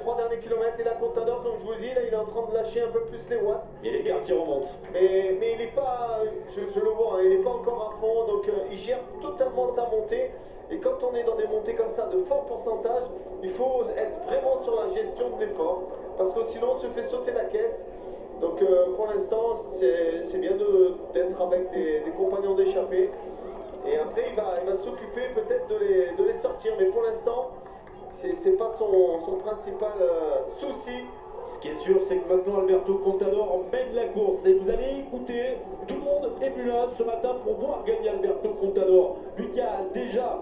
3 derniers kilomètres. Et la Contador, comme je vous le dis, là, il est en train de lâcher un peu plus les watts. Et l'écart qui remonte. Mais il n'est pas, je le vois, hein, il n'est pas encore à fond, donc il gère totalement sa montée. Et quand on est dans des montées comme ça de fort pourcentage, il faut être vraiment sur la gestion de l'effort, parce que sinon on se fait sauter la caisse. Donc pour l'instant, c'est bien d'être avec des compagnons d'échappée. Et après, il va s'occuper peut-être de les sortir, mais pour l'instant, c'est pas son principal souci. Ce qui est sûr, c'est que maintenant Alberto Contador mène la course. Et vous allez écouter, tout le monde est venu là ce matin pour voir gagner Alberto Contador. Lui qui a déjà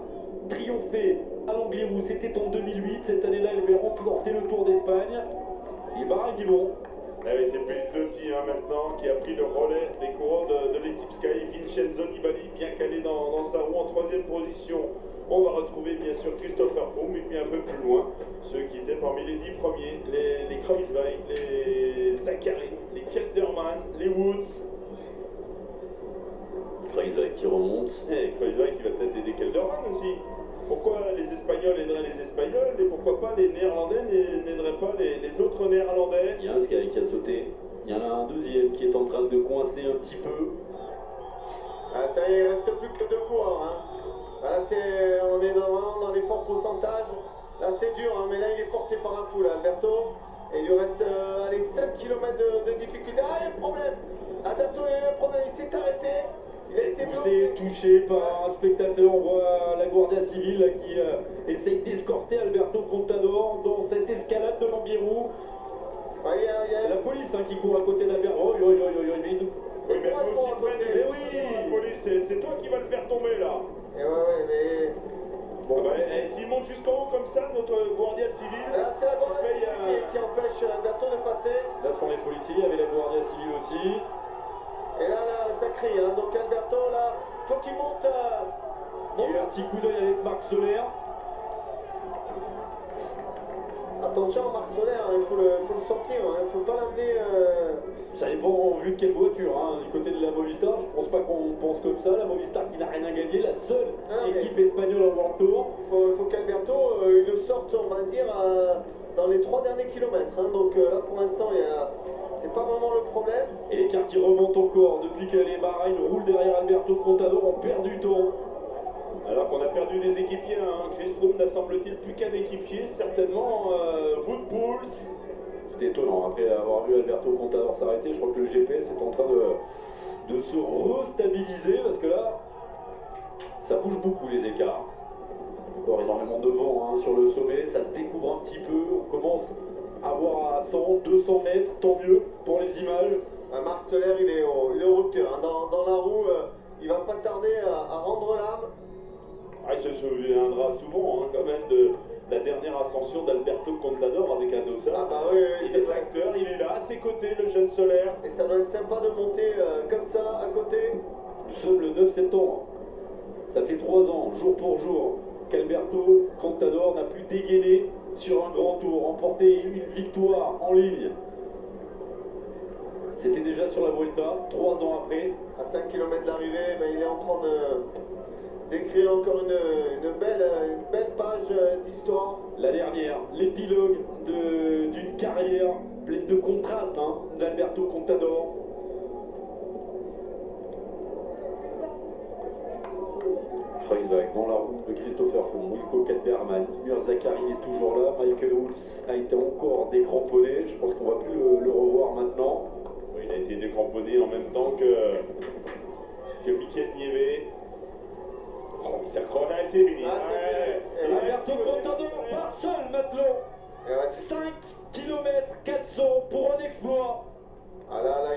triomphé à l'Angliru, c'était en 2008. Cette année-là, il avait remporté le Tour d'Espagne. Il va à Guillon. Ah oui, c'est Pellizotti maintenant qui a pris le relais des coureurs de l'équipe Sky. Vincenzo Nibali bien calé dans sa roue en 3e position. On va retrouver bien sûr Christopher Froome, et puis un peu plus loin, ceux qui étaient parmi les 10 premiers, les Kreuzweig, les Zachary, les Kelderman, les Woods. Kreuzweig qui remonte. Et Kreuzweig qui va peut-être aider Kelderman aussi. Pourquoi les Espagnols aideraient les Espagnols et pourquoi pas les Néerlandais n'aideraient pas les autres Néerlandais? Il y a un Sky qui a sauté. Il y en a un deuxième qui est en train de coincer un petit peu. Ah, ça y est, il reste plus que 2 coureurs. Hein. Là, on est vraiment dans les forts pourcentages. Là, c'est dur, hein, mais là, il est porté par la foule, Alberto. Et il lui reste 7 km de difficulté. Ah, il y a un problème. Alberto, il y a eu un problème. Il s'est arrêté. Il a été bloqué. Touché par un spectateur. On voit la Guardia Civile là, qui essaye d'escorter Alberto Contador dans cette escalade de l'Angliru. Ouais, C'est la police hein, qui court à côté d'Alberto. Oui, mais toi aussi, Mais oui, la police, c'est toi qui vas le faire tomber là. Et ouais, mais... Bon, bah, s'il monte jusqu'en haut comme ça, notre Guardia Civile, Là, c'est la Guardia paye Civile qui empêche Alberto de passer. là sont les policiers, il y avait la Guardia Civile aussi. Et là, ça crie. Hein. Donc Alberto, là, faut qu'il monte. Il y a eu un petit coup d'œil avec Marc Soler. Attention, Marc Soler, hein, il faut le sortir. Il ne faut pas l'amener... Ça dépend en vue de quelle voiture, hein. Du côté de la Movistar, je pense pas qu'on pense comme ça. La Movistar qui n'a rien à gagner, la seule équipe espagnole en World Tour. Il faut qu'Alberto il le sorte, on va dire, dans les 3 derniers kilomètres. Hein. Donc là, pour l'instant, c'est pas vraiment le problème. Et l'écart qui remonte encore depuis que les Bahreïn roulent derrière Alberto Contador, on perd du temps. Alors qu'on a perdu des équipiers, hein. Chris Froome n'a semble-t-il plus qu'un équipier, certainement Wout Poels. C'est étonnant, après avoir vu Alberto Contador s'arrêter, je crois que le GPS est en train de se restabiliser parce que là, ça bouge beaucoup les écarts. Encore énormément de vent hein, sur le sommet, ça se découvre un petit peu, on commence à voir à 100, 200 mètres, tant mieux pour les images. Marc Soler, il est au rupture. Hein. Dans la roue, il va pas tarder à rendre l'âme. Ah, il se souviendra souvent hein, quand même de la dernière ascension d'Alberto Contador avec un dossard. Ah bah oui, il est acteur, il est là à ses côtés, le jeune Solaire. Et ça doit être sympa de monter comme ça à côté. Nous sommes le 9 septembre. Ça fait 3 ans, jour pour jour, qu'Alberto Contador n'a plus dégainé sur un grand tour, remporté une victoire en ligne. C'était déjà sur la Vuelta, 3 ans après. À 5 km de l'arrivée, il est en train d'écrire encore une belle page d'histoire. La dernière, l'épilogue d'une carrière pleine de contrastes hein, d'Alberto Contador. Kreuzweig dans la route de Christopher Froome, Wilco Kelderman, Zachary est toujours là, Michael Woods a été encore décramponné, je pense qu'on va plus le revoir maintenant. Oui, il a été décramponné en même temps que Mikel Nieve. Oh, il s'accroche, c'est fini. Alberto Contador part seul maintenant. 5 km 400 pour un exploit. Ah là,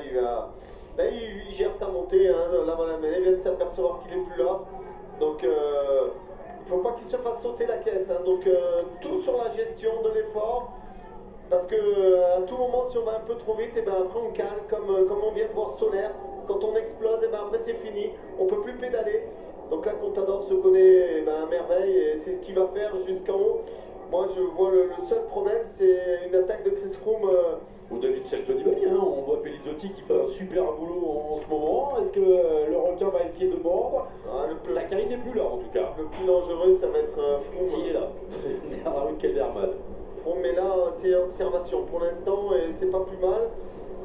il gère sa montée. Hein. Là, voilà, mais il vient de s'apercevoir qu'il n'est plus là. Donc, il ne faut pas qu'il se fasse sauter la caisse. Hein. Donc, tout sur la gestion de l'effort. Parce que à tout moment, si on va un peu trop vite, et ben après on cale, comme on vient de voir Solaire. Quand on explose, et ben après c'est fini. On ne peut plus pédaler. Donc là, Contador se connaît à merveille et c'est ce qu'il va faire jusqu'en haut. Moi, je vois le seul problème, c'est une attaque de Chris Froome. Ou de Vincenzo Nibali, hein. On voit Pellizotti qui fait un super boulot en ce moment. Est-ce que le requin va essayer de mordre? Zachary n'est plus là en tout cas. Le plus dangereux, ça va être Froome. Il est là, derrière la rue de Kelderman. Froome, mais là, c'est observation pour l'instant et c'est pas plus mal.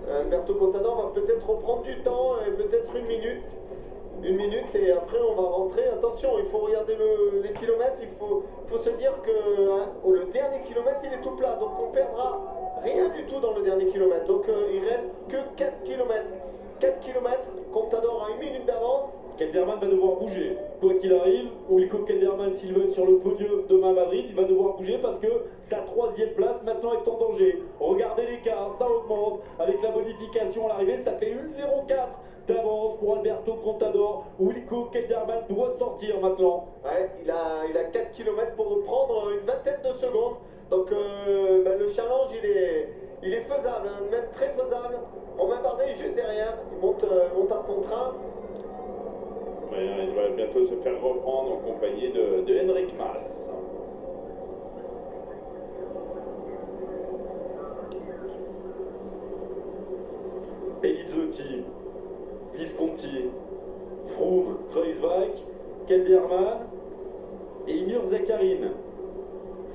Alberto Contador va peut-être reprendre du temps, et peut-être une minute. Une minute et après on va rentrer. Attention, il faut regarder les kilomètres, il faut se dire que le dernier kilomètre il est tout plat, donc on perdra rien du tout dans le dernier kilomètre. Donc il reste que 4 kilomètres. 4 kilomètres, Contador a une minute d'avance. Kelderman va devoir bouger. Quoi qu'il arrive, Wilco Kelderman, s'il veut être sur le podium demain à Madrid, il va devoir bouger parce que sa 3e place maintenant est en danger. Regardez l'écart, ça augmente. Avec la modification à l'arrivée, ça fait 1,04 d'avance pour Alberto Contador. Wilco Kelderman doit sortir maintenant. Ouais, il a 4 km pour reprendre une vingtaine de secondes. Donc le challenge il est faisable, hein, même très faisable. Romain Bardet est juste derrière, il monte à son train. Ouais, il va bientôt se faire reprendre en compagnie de Henrik Mas. Pelizzotti, Visconti, Froome, Kreuzweig, Kelderman et Inur Zakarin.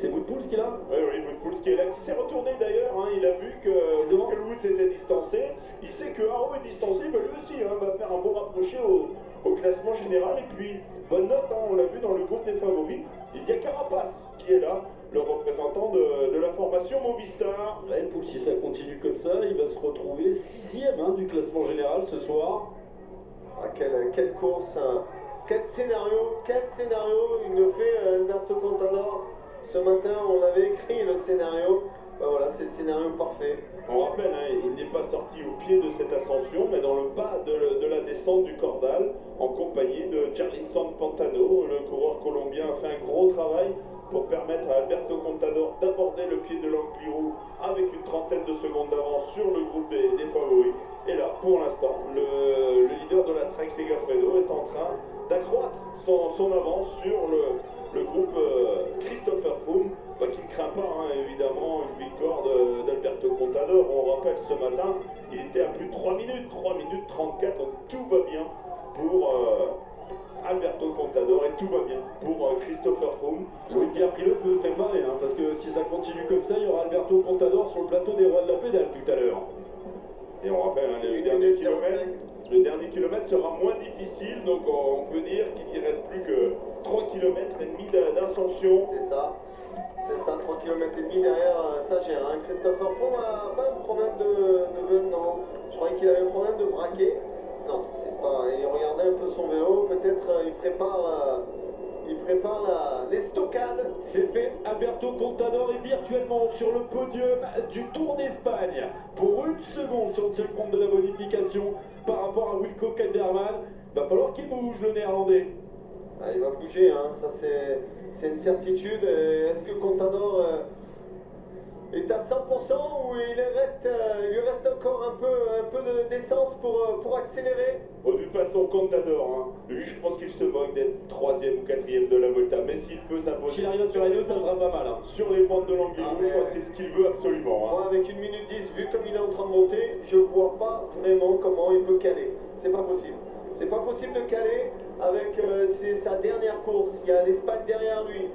C'est Woodpool qui est là? Oui, Woodpool qui est là, qui s'est retourné d'ailleurs, hein, il a vu que Woods était distancé, il sait que Haro est distancé, bah lui aussi va faire un bon rapproché au classement général, et puis bonne note, hein, on l'a vu dans le groupe des favoris, il y a Carapace qui est là, le représentant de la formation Movistar. Woodpool, si ça continue comme ça, il va se retrouver 6e du classement général ce soir. Ah, quelle course, hein. Quel scénario il nous fait Alberto Contador. Ce matin, on avait écrit le scénario. Ben voilà, c'est le scénario parfait. On rappelle, hein, il n'est pas sorti au pied de cette ascension, mais dans le bas de la descente du Cordal, en compagnie de Jarlinson Pantano. Le coureur colombien a fait un gros travail pour permettre à Alberto Contador d'aborder le pied de l'Angliru avec une trentaine de secondes d'avance sur le groupe des favoris. Et là, pour l'instant, le leader de la Trek, Segafredo, est en train d'accroître son avance sur le groupe Christopher Froome, qui ne craint pas évidemment une victoire d'Alberto Contador. On rappelle ce matin, il était à plus de 3 minutes 34, donc tout va bien pour Alberto Contador et tout va bien pour Christopher Froome. Louis-Pierre Pilot peut se préparer, parce que si ça continue comme ça, il y aura Alberto Contador sur le plateau des rois de la pédale tout à l'heure. Et on rappelle, le dernier kilomètre sera moins difficile, donc on peut dire qu'il ne reste plus que 3 km et demi d'ascension. C'est ça, 3 km et demi derrière, ça gère. Hein. Christopher Froome n'a pas un problème non, je croyais qu'il avait un problème de braquet. Non, c'est pas. Il regardait un peu son vélo, peut-être il prépare les stockades. C'est fait, Alberto Contador est virtuellement sur le podium du Tour d'Espagne. Pour une seconde, si on tient compte de la modification par rapport à Wilco Kelderman, va falloir qu'il bouge le néerlandais. Ah, il va bouger, hein. Ça c'est une certitude. Est-ce que Contador est à 100% ou il lui reste encore un peu d'essence pour accélérer? Bon, de toute façon, Contador, lui je pense qu'il se moque d'être 3e ou 4e de la Volta, mais s'il peut s'imposer. S'il arrive sur la ça sera pas mal. Sur les pentes de l'Angliru, c'est ce qu'il veut absolument. Moi, avec 1 minute 10, vu comme il est en train de monter, je vois pas vraiment comment il peut caler. C'est pas possible. C'est pas possible de caler avec c'est sa dernière course. Il y a l'Espagne derrière lui.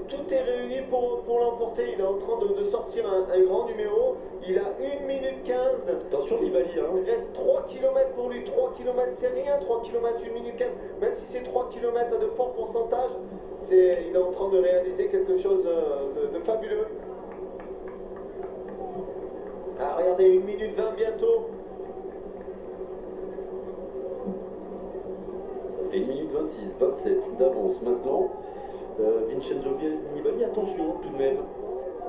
Tout est réuni pour l'emporter. Il est en train de sortir un grand numéro. Il a 1 minute 15. Attention Nibali. Il reste 3 km pour lui. 3 km c'est rien. 3 km, 1 minute 15. Même si c'est 3 km à de fort pourcentage, il est en train de réaliser quelque chose de fabuleux. Ah, regardez, 1 minute 20 bientôt. Et 1 minute 26, 27 d'avance maintenant. Vincenzo Nibali, attention tout de même.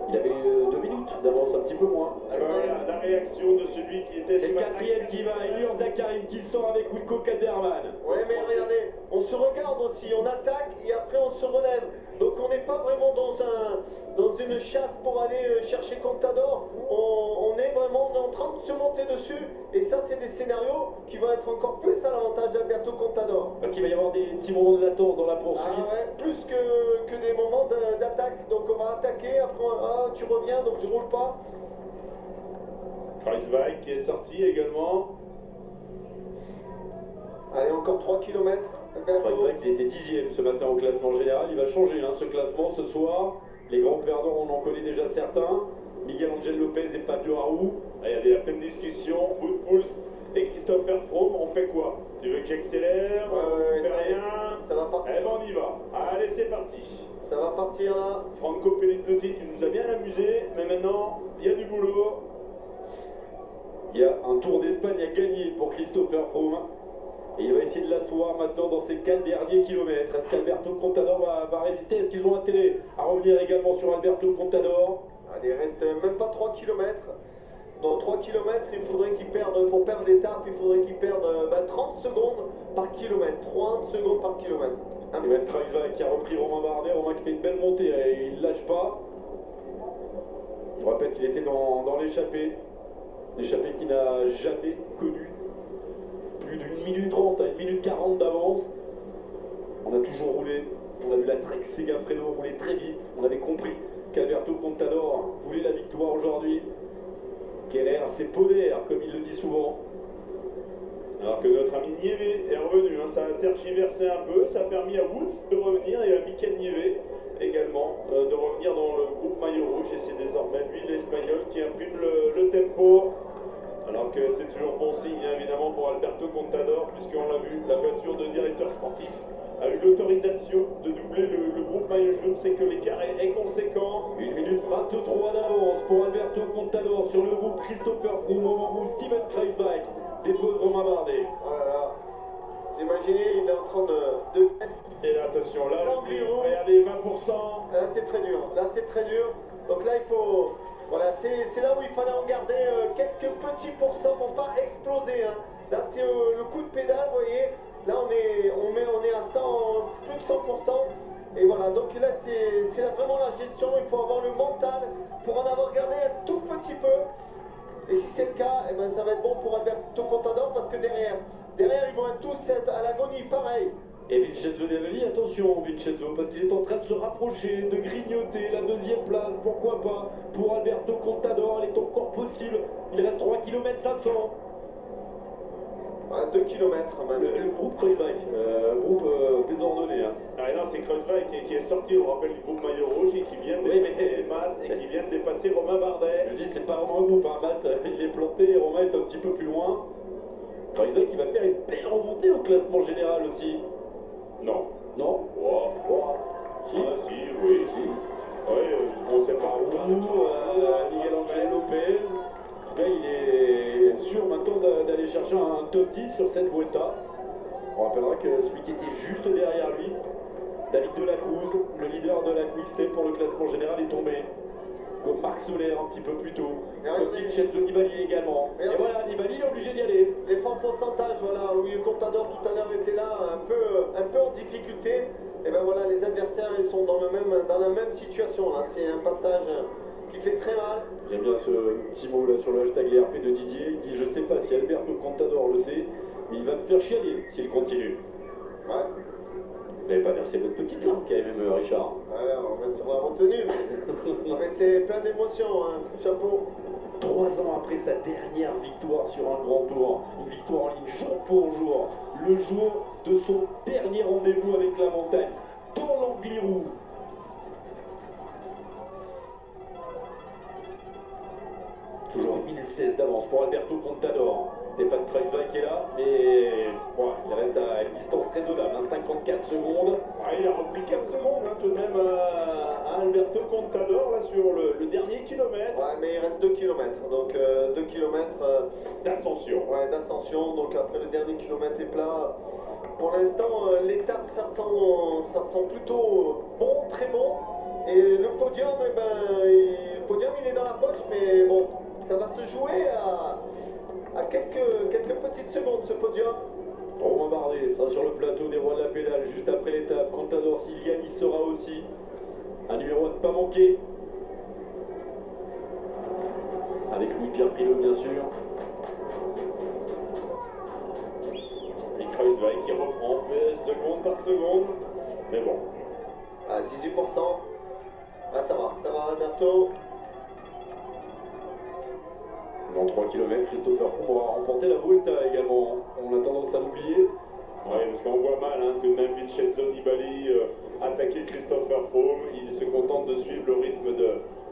Il avait 2 minutes d'avance, un petit peu moins. Voilà la réaction de celui qui était C'est le 4e qui va, Inur Zakarin qui sort avec Wilco Kelderman. Ouais, mais regardez, on se regarde aussi, on attaque et après on se relève. Donc on n'est pas vraiment dans une chasse pour aller chercher Contador. On est vraiment en train de se monter dessus. Et ça, c'est des scénarios qui vont être encore plus à l'avantage d'Alberto Contador. Parce qu'il va y avoir des petits moments de latence dans la poursuite. Ah ouais, plus que des moments d'attaque. Donc on va attaquer, après tu reviens, donc je roule pas. Kreuzweig qui est sorti également. Allez, encore 3 km. Kreuzweig qui était 10e ce matin au classement général. Il va changer ce classement ce soir. Les grands perdants, on en connaît déjà certains. Miguel Angel Lopez et Fabio Aru. Ah, il y avait la pleine discussion, Wout et Christopher Froome. On fait quoi? Tu veux que j'accélère? On fait rien? Ça va partir. Eh ben on y va. Allez, c'est parti. Ça va partir là. Franco Pellizotti, tu nous as bien amusé, mais maintenant, il y a du boulot. Il y a un Tour d'Espagne à gagner pour Christopher Froome. Et il va essayer de l'asseoir maintenant dans ces 4 derniers kilomètres. Est-ce qu'Alberto Contador va résister? Est-ce qu'ils ont intérêt à revenir également sur Alberto Contador? Allez, il reste même pas 3 km. Dans 3 km, il faudrait qu'il perde, pour perdre l'étape, il faudrait qu'il perde 30 secondes par kilomètre. 30 secondes par kilomètre. Il va être Kreuzweig qui a repris Romain Bardet. Romain qui fait une belle montée et il ne lâche pas. Je rappelle qu'il était dans l'échappée. L'échappée qui n'a jamais connu plus d'une minute 30 à 1 minute 40 d'avance. On a toujours roulé. On a vu la Trek Segafredo rouler très vite. On avait compris qu'Alberto Contador voulait la victoire aujourd'hui. Keller, c'est Poder, comme il le dit souvent. Alors que notre ami Nieve est revenu, hein. Ça a tergiversé un peu, ça a permis à Woods de revenir et à Mikel Nieve également de revenir dans le groupe maillot rouge. Et c'est désormais lui, l'Espagnol, qui imprime le tempo. Alors que c'est toujours bon signe, hein, évidemment, pour Alberto Contador, puisqu'on l'a vu, la voiture de directeur sportif a eu l'autorisation de doubler le groupe maillot jaune. C'est que l'écart est conséquent. 1 minute 23 d'avance pour Alberto Contador sur le groupe Christopher Froome au moment où Steven Kreuzweig dépose Romain Bardet. Voilà. Vous imaginez, il est en train de... Et là, attention, là, L'Angliru. regardez, 20%. Là, c'est très dur. Là, c'est très dur. Donc là, il faut... Voilà, c'est là où il fallait en garder quelques petits pourcents pour pas exploser. Hein. Là, c'est le coup de pédale, vous voyez. Là, on est à 100, plus de 100%. Et voilà, donc là, c'est là vraiment la gestion. Il faut avoir le mental pour en avoir gardé un tout petit peu. Et si c'est le cas, eh ben, ça va être bon pour Alberto Contador parce que derrière, ils vont être tous à l'agonie, pareil. Et Vincenzo Nibali, attention Vincenzo, parce qu'il est en train de se rapprocher, de grignoter la 2e place, pourquoi pas, pour Alberto Contador, elle est encore possible, il reste 3 km 500. Ouais, 2 km même. Le groupe Kreuzweig, groupe désordonné. Hein. Ah non, c'est Kreuzweig qui est sorti, on rappelle, du groupe maillot rouge et qui vient de dépasser Mas et qui vient de dépasser Romain Bardet. Je dis, c'est pas vraiment un groupe, hein. Mas, il est planté, et Romain est un petit peu plus loin. Kreuzweig qui va faire une belle remontée au classement général aussi. Non. Non? Wow. Si. Ah, si, oui. Si. Oui, on sait pas où. Miguel Angel Lopez. En tout cas, il est sûr maintenant d'aller chercher un top 10 sur cette Vuelta. On rappellera que celui qui était juste derrière lui, David de la Cruz, le leader de la Quick-Step pour le classement général, est tombé. Comme Marc Soler un petit peu plus tôt. Comme Vincenzo Nibali également. Et voilà, Nibali est obligé d'y aller. Les forts pourcentages, voilà, où Contador tout à l'heure était là, un peu en difficulté. Et ben voilà, les adversaires, ils sont dans la même situation. Là, c'est un passage qui fait très mal. J'aime bien ce petit mot là sur le hashtag LRP de Didier. Il dit, je sais pas si Alberto Contador le sait, mais il va me faire chialer s'il continue. Ouais. Vous n'avez pas versé votre petite larme quand même, Richard. Ouais, on va être sur la retenue. Mais c'est plein d'émotions, hein. Chapeau. 3 ans après sa dernière victoire sur un grand tour, une victoire en ligne jour pour jour, le jour de son dernier rendez-vous avec la montagne, dans l'Angliru. Toujours 1 minute 16 d'avance pour Alberto Contador. Stéphane Kreuzweig qui est là, mais bon, il reste à une distance raisonnable, hein, 54 secondes. Ah, il a repris 4 secondes hein, tout de même à Alberto Contador là, sur le dernier kilomètre. Ouais, mais il reste 2 km. Donc 2 km d'ascension. Ouais, d'ascension. Donc après le dernier kilomètre est plat. Pour l'instant, l'étape, ça sent plutôt bon, très bon. Et le podium, eh ben, le podium, il est dans la poche, mais bon, ça va se jouer à quelques petites secondes, ce podium. Romain Bardet sera sur le plateau des rois de la pédale juste après l'étape. Contador, s'il gagne, il sera aussi. Un numéro à ne pas manquer. Avec lui, Pierre Pilot, bien sûr. Et Kreuzweig qui reprend seconde par seconde. Mais bon. À 18%. Ah, ça va, bientôt. Dans 3 km, Christopher Froome aura remporté la Vuelta également. On a tendance à l'oublier. Oui, parce qu'on voit mal, hein, tout de même Vincenzo Nibali attaquer Christopher Froome. Il se contente de suivre le rythme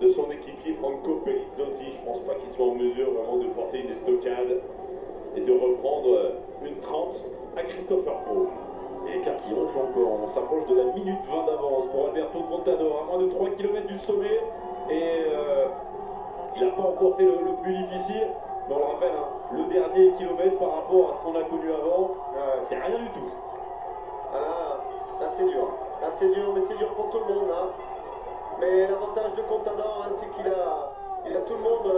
de son équipier Franco Pelizzotti. Je pense pas qu'il soit en mesure vraiment de porter une estocade et de reprendre une 30 à Christopher Froome. Et car qui ronfle encore, on s'approche de la minute 20 d'avance pour Alberto Contador, à moins de 3 km du sommet. Et il n'a pas encore fait le plus difficile, mais on le rappelle, hein, le dernier kilomètre par rapport à ce qu'on a connu avant, c'est rien du tout. Ah, là c'est dur. Là c'est dur, mais c'est dur pour tout le monde. Hein. Mais l'avantage de Contador, hein, c'est qu'il a tout le monde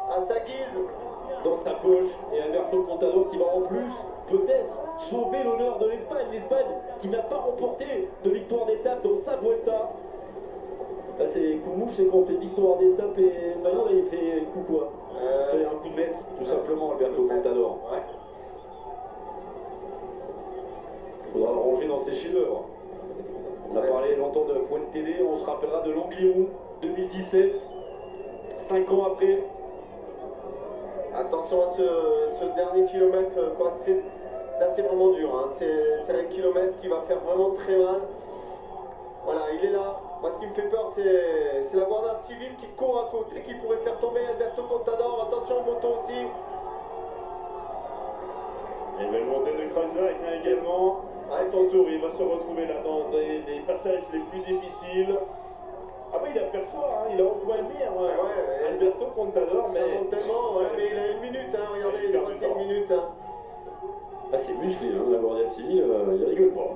à sa guise. Dans sa poche, et Alberto Contador qui va en plus peut-être sauver l'honneur de l'Espagne. L'Espagne qui n'a pas remporté de victoire d'étape dans sa Vuelta. Là c'est coup mouche, c'est qu'on fait victoire d'étape et maintenant là il fait coup quoi. C'est un coup de maître, tout simplement, Alberto Contador. Ouais. Il faudra le ranger dans ses chefs-d'œuvre. On a parlé longtemps de Puente TV, on se rappellera de l'Angliru 2017, 5 ans après. Attention à ce dernier kilomètre, quoi. Là c'est vraiment dur, hein. C'est un kilomètre qui va faire vraiment très mal. Voilà, il est là. Moi ce qui me fait peur c'est la Guardia Civile qui court à côté, qui pourrait faire tomber Alberto Contador. Attention aux motos aussi. Et belle montée de Kreuzberg également. À son tour, il va se retrouver là dans des passages les plus difficiles. Ah oui, il aperçoit, hein, il a retrouvé le mire, Alberto Contador, mais... Tellement, ouais, mais il a une minute, hein, regardez, il a passé une minute. Hein. Ah c'est musclé, hein, la Guardia Civile, il rigole pas.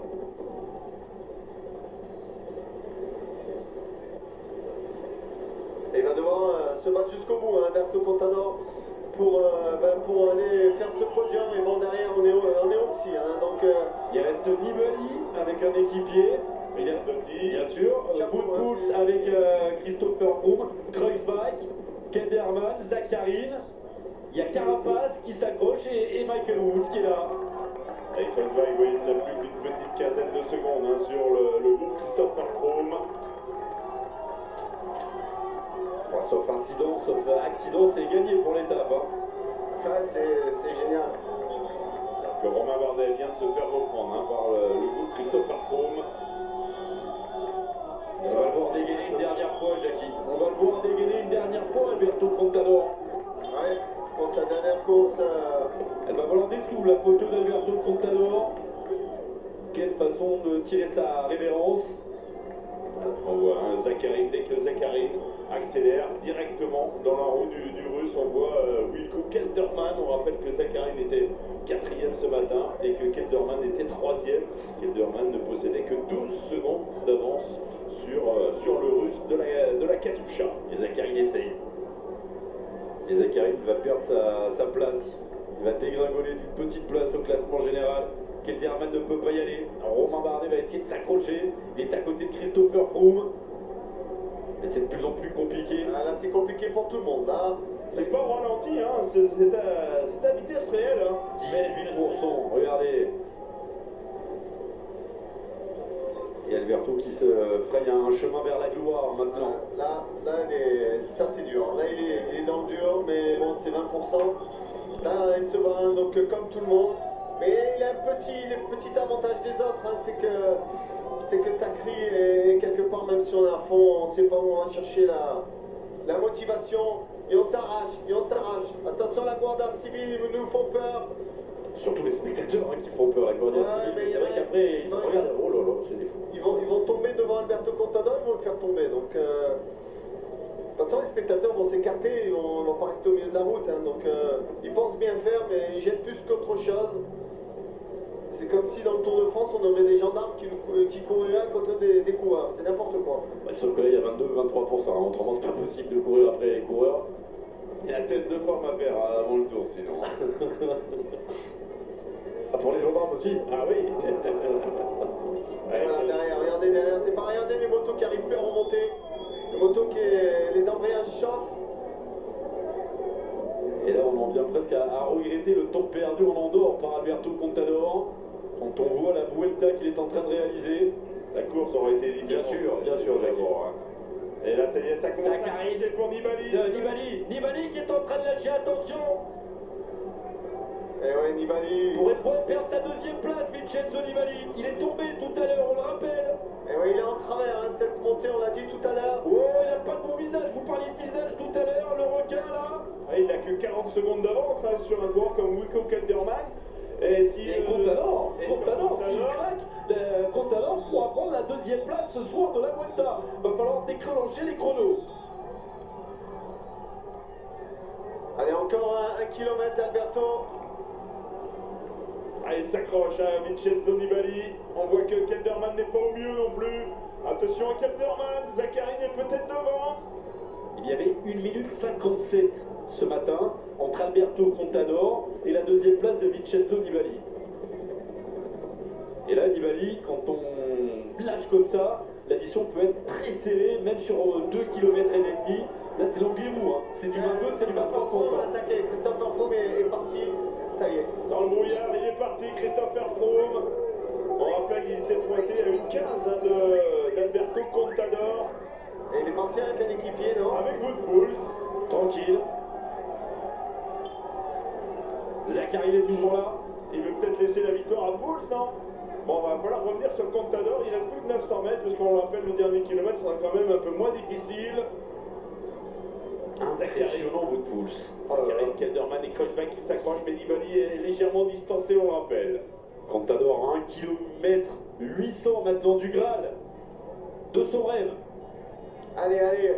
Et il va devoir se battre jusqu'au bout, hein, Alberto Contador, pour aller faire ce podium. Et bon, derrière, on est aussi, hein, donc... Il reste Nibali avec un équipier. Il y a bien sûr Wout avec Christopher Froome, Kreuzberg, Kelderman, Zakharine. Il y a Carapaz qui s'accroche et Michael Woods qui est là. Et Kreuzberg, vous voyez, il n'a plus qu'une petite quinzaine de secondes, hein, sur le groupe Christopher Froome. Bon, sauf accident, c'est gagné pour l'étape. Hein. Ouais, c'est génial. Alors que Romain Bardet vient de se faire reprendre, hein, par le groupe Christopher Froome. On va le voir dégainer une dernière fois, Jackie. On va le voir dégainer une dernière fois, Alberto Contador. Ouais, pour sa dernière course... Elle va valoir des sous, la photo d'Alberto Contador. Quelle façon de tirer sa révérence. On voit Zakharine, dès que Zakharine accélère directement dans la roue du Russe, on voit Wilco Kelderman. On rappelle que Zakharine était 4e ce matin et que Kelderman était 3e. Kelderman ne possédait que 12 secondes d'avance sur le Russe de la Katusha. Et Zakharine essaye. Et Zakharine va perdre sa place. Il va dégringoler d'une petite place au classement général. Kelderman ne peut pas y aller. Romain Bardet va essayer de s'accrocher. Il est à côté de Christopher Froome. Et c'est de plus en plus compliqué. Ah, là, c'est compliqué pour tout le monde. Là. C'est pas au ralenti, hein. C'est à vitesse réelle. Hein. 18%, regardez. Et Alberto qui se fraye un chemin vers la gloire maintenant. Là ça c'est dur. Là, il est dans le dur, mais bon, c'est 20%. Là, il se bat, donc comme tout le monde. Mais il a le petit avantage des autres, hein, c'est que ça crie et quelque part, même si on est à fond, on ne sait pas où on va chercher la motivation. Et on s'arrache. Attention, la Guardia Civile, ils nous font peur. Surtout les spectateurs qui font peur, la Guardia Civile. C'est vrai qu'après, ils se regardent, oh là là, c'est des fous. Ils vont tomber devant Alberto Contador, ils vont le faire tomber. Donc, de toute façon, les spectateurs vont s'écarter, ils vont pas rester au milieu de la route. Hein, donc, ils pensent bien faire, mais ils jettent plus qu'autre chose. C'est comme si dans le Tour de France, on aurait des gendarmes qui courraient à côté des coureurs. C'est n'importe quoi. Bah, sauf que là, il y a 22-23%. Hein. Autrement, c'est pas possible de courir après les coureurs. Il y a tête de forme à faire avant le tour, sinon. Ah, pour les gendarmes aussi? Ah oui. Voilà, derrière, regardez derrière, c'est pas regardez les motos qui arrivent plus à remonter. Les motos les embrayages chauffent. Et là, on en vient presque à regretter le temps perdu en Andorre par Alberto Contador. Quand on voit la Vuelta qu'il est en train de réaliser. La course aurait été bien sûr, d'abord. Hein. Et là, ça y est, ça commence à arriver pour Nibali. Nibali qui est en train de lâcher, attention. Eh ouais, Nibali. Pourrait perdre sa deuxième place, Vincenzo Nibali. Il est tombé tout à l'heure, on le rappelle. Eh ouais, il est en travers, hein, cette montée, on l'a dit tout à l'heure. Oh, il n'a pas de face sur un coureur comme Wilco Kelderman. Et si Contador, et Contador, s'il Contador, craque, Contador pourra prendre la deuxième place ce soir de la Vuelta. Va falloir déclencher les chronos. Allez, encore un kilomètre d'Alberto. ah, il s'accroche à Vincenzo Nibali. On voit que Kelderman n'est pas au mieux non plus. Attention à Kelderman, Zakharine est peut-être devant. Il y avait 1 minute 57 ce matin entre Alberto Contador et la deuxième place de Vincenzo Nibali. Et là, Nibali, quand on lâche comme ça, l'addition peut être très serrée, même sur 2 km et demi. Là, c'est l'anglais mou, hein. C'est du 22, c'est du 23 Froome contre. attaqué. Christopher Froome est parti. Ça y est. Dans le brouillard, il est parti, Christopher Froome. On rappelle qu'il s'est pointé à une 15 d'Alberto Contador. Et il est parti avec un équipier, non? Avec Wout Poels. Tranquille. Zakharine est toujours là. Il veut peut-être laisser la victoire à Poels, non? Bon, va falloir revenir sur Contador. Il reste plus que 900 mètres, parce qu'on le rappelle, le dernier kilomètre sera quand même un peu moins difficile. Impressionnant, Wout Poels. Zakharine, Kelderman et Kreuzbeck qui s'accrochent, mais Nibali est légèrement distancé, on le rappelle. Contador à 1 km 800 maintenant du Graal. De son rêve. Allez, allez.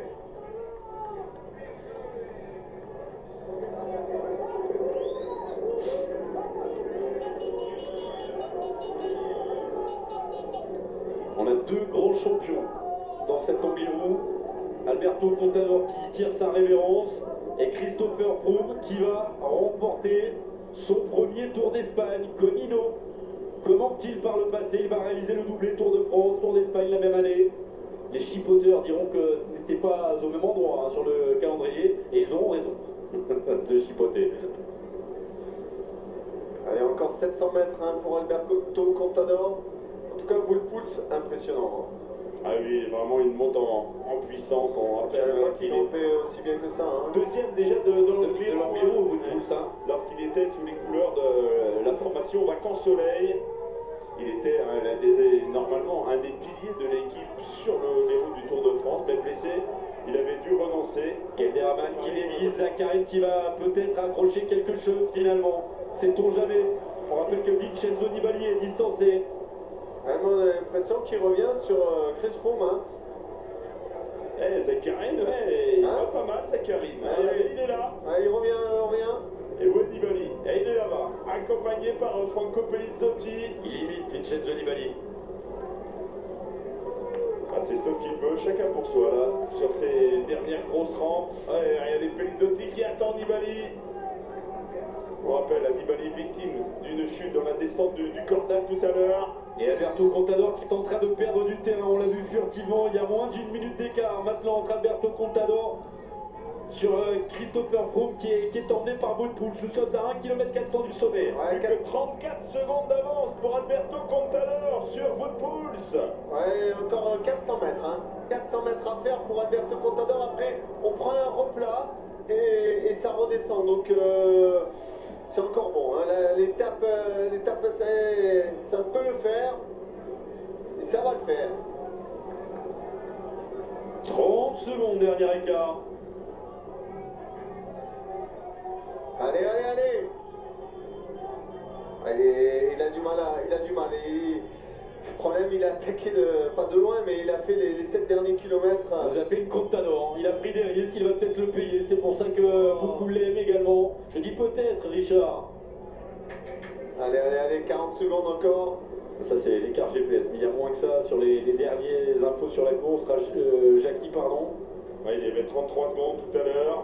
On a deux grands champions dans cette Angliru. Alberto Contador qui tire sa révérence et Christopher Froome qui va remporter son premier Tour d'Espagne. Comino, comment-il par le passé? Il va réaliser le doublé Tour de France, Tour d'Espagne la même année. Les chipoteurs diront que ce n'était pas au même endroit hein, sur le calendrier et ils auront raison de chipoter. Allez, encore 700 mètres hein, pour Alberto Contador. En tout cas, Wout Poels, impressionnant. Hein. Ah oui, vraiment une monte en puissance. On Je rappelle savais pas qu'il qu'il en fait aussi bien que ça. Hein. deuxième déjà de l'Angliru, Wout Poels, hein. lorsqu'il était sous les couleurs de la formation Vacances Soleil. Il était normalement un des piliers de l'équipe sur les routes du Tour de France, mais blessé, il avait dû renoncer. Kelderman qui dévise, Zakharine qui va peut-être accrocher quelque chose finalement. Sait-on jamais? On rappelle que Vincenzo Nibali est distancé. Vraiment, on a l'impression qu'il revient sur Chris Froome. Hein. Zakharine, ouais, il Hein? va pas mal, Zakharine. Ouais. Il est là. Allez, il revient. Et Wout Nibali, et il est là-bas, accompagné par Franco Pellizotti. Il imite Vincenzo Nibali. Ah, c'est ce qu'il veut, chacun pour soi là, sur ces dernières grosses rampes. Ouais, regardez Pellizotti qui attend Nibali. On rappelle à Nibali victime d'une chute dans la descente du Cordac tout à l'heure. Et Alberto Contador qui est en train de perdre du terrain, on l'a vu furtivement, il y a moins d'une minute d'écart maintenant entre Alberto Contador sur Christopher Froome qui est emmené par Wout Poels. Nous sommes à 1 km 400 du sommet. Ouais, Plus que 34 secondes d'avance pour Alberto Contador sur Wout Poels. Ouais, encore 400 mètres. Hein. 400 mètres à faire pour Alberto Contador. Après, on prend un replat et ça redescend. Donc, c'est encore bon. Hein. L'étape, ça peut le faire. Et ça va le faire. 30 secondes, dernier écart. Allez. Allez, il a du mal. Le problème, il a attaqué pas de loin, mais il a fait les 7 derniers kilomètres. Vous avez une Contador, il a pris des risques, il va peut-être le payer. C'est pour ça que beaucoup l'aiment également. Je dis peut-être, Richard. Allez, 40 secondes encore. Ça c'est l'écart GPS, mais il y a moins que ça sur les derniers infos sur la course. Jackie, pardon. Ouais, il y avait 33 secondes tout à l'heure.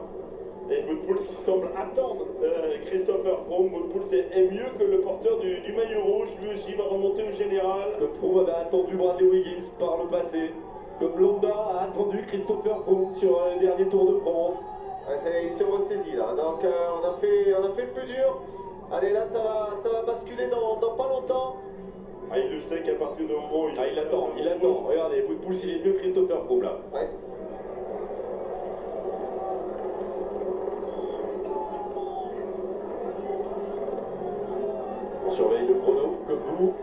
Et Wout Poels qui semble attendre Christopher Froome. Wout Poels est mieux que le porteur du maillot rouge. Lui aussi va remonter au général. Comme Froome avait attendu Bradley Wiggins par le passé. Comme Londa a attendu Christopher Froome sur le dernier Tour de France. Ouais, il se ressaisit là. Donc on a fait le plus dur. Allez, là ça va basculer dans pas longtemps. Ah, il le sait qu'à partir du moment où Il attend. Regardez, Wout Poels il est mieux que Christopher Froome là. Ouais. On surveille le chrono comme vous.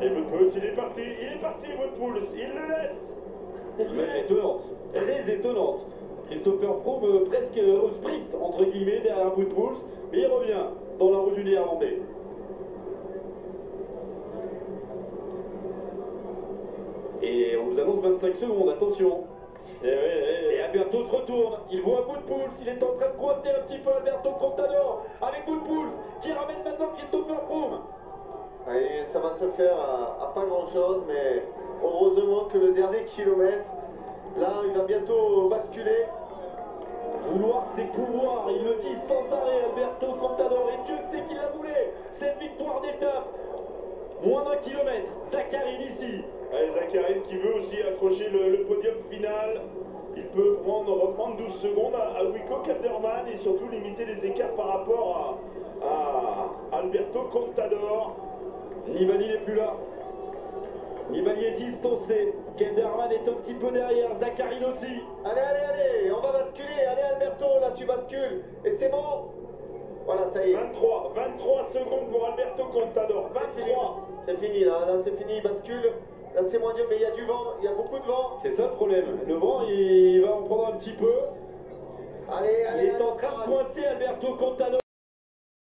Et Wout Poels, il est parti, Wout Poels, il le laisse. Image étonnante, très étonnante. Christopher Froome presque au sprint, entre guillemets, derrière Wout Poels, mais il revient dans la roue du Néerlandais. Et on nous annonce 25 secondes, attention. Et Alberto se retourne, il voit Wout Poels, il est en train de coincer un petit peu Alberto Contador avec Wout Poels qui ramène maintenant Christopher Froome. Allez, ça va se faire à pas grand chose, mais heureusement que le dernier kilomètre, là il va bientôt basculer. Vouloir ses pouvoirs, il le dit sans arrêt Alberto Contador, et Dieu sait qu'il la voulait, cette victoire d'étape. Moins d'un kilomètre, Zakharine ici. Allez, Zakharine qui veut aussi accrocher le podium final. Il peut reprendre 12 secondes à Wilco Kelderman et surtout limiter les écarts par rapport à Alberto Contador. Nibali n'est plus là. Nibali est distancé. Kelderman est un petit peu derrière. Zakharine aussi. Allez, allez, allez, on va basculer. Allez Alberto, là tu bascules. Et c'est bon. Voilà, ça y est. 23 secondes pour Alberto Contador. 23. C'est fini, là c'est fini, il bascule. Là c'est moins dur, mais il y a du vent, il y a beaucoup de vent. C'est ça le problème. Le vent, il va en prendre un petit peu. Allez, allez. Il est en train de coincer Alberto Contador.